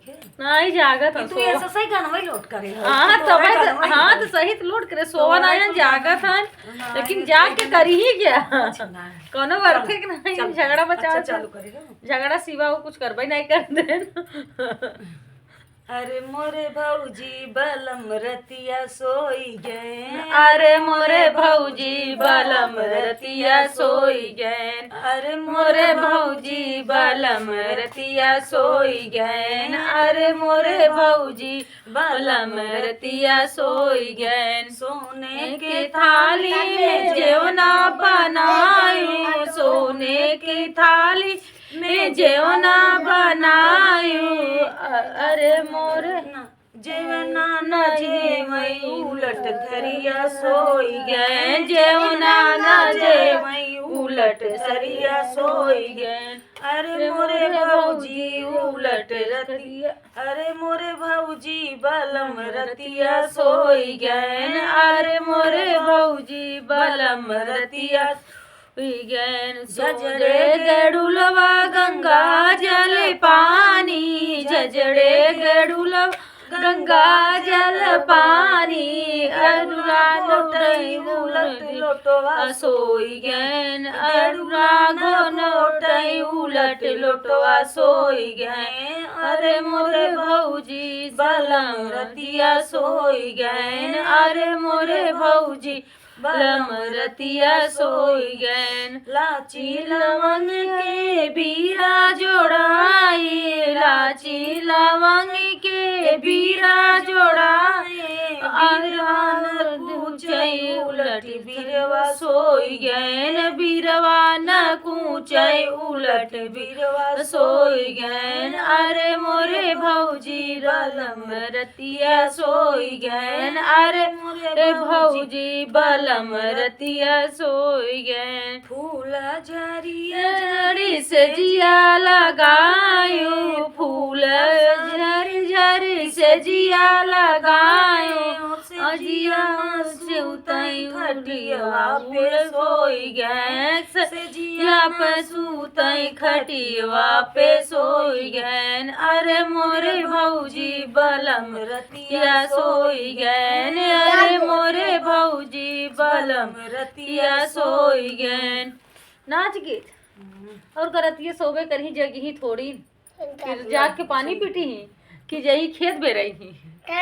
के नहीं जागत तू ऐसा सही गाना लोड करे हाँ तो सही तो लोड करे सोवन आयन जागत हन लेकिन जाग के करी ही क्या कोनो वर्थे के नहीं झगड़ा बचा चालू करेगा झगड़ा सिवा वो कुछ करबे नहीं कर देन अरे मोरे भौजी बलम रतिया सोई गए अरे मोरे भौजी बलम रतिया सोई गए अरे मोरे भौजी बलम रतिया सोई गए अरे मोरे भौजी बलम रतिया सोई गए सोने के थाली में जेवना बनायू सोने की थाली में जेवना बनायू अरे मोरे जेवना न जेवई उलट धरिया सोई गए जेवना न जेवई उलट सरिया सोई गए अरे मोरे भौजी उलट रतिया अरे मोरे भौजी बलम रतिया सोई गए अरे मोरे भौजी बलम रतिया झजड़े गड़ुलवा गंगा जल पानी झजड़े गड़ुलवा गंगा जल पानी अरुला लोटई उलट लोटवा सोई गैन अरुला गोनोटई उलट लोटवा सोई गैन अरे मोरे भौजी बलम रतिया सोई गैन अरे मोरे भौजी बलम रतिया सोई गैन लाची लवंग के बीरा जोड़ाई लाची लवंग के बीरा जोड़ाई आरान कूचई उलट बीरवा सोई गैन बीरवा न कूचई उलट बीरवा सोई गैन अरे मोरे भौजी बलम रतिया सोई गैन अरे मोरे भौजी बलम रतिया सोई गए फूल झरिया झड़ी से जिया लगायो फूल झरी झरी से जिया लगायो अजिया से उतई खटिया पे सोई गए से जिया पे सुतई खटिया पे सोई गए अरे मोरे भौजी बलम रतिया सोई गए अरे मोरे भौजी बलम रतिया सोई गए नाच गीत और करतिया सोबे करही जगी थोड़ी फिर जाके पानी पीटी कि जही खेत बे रही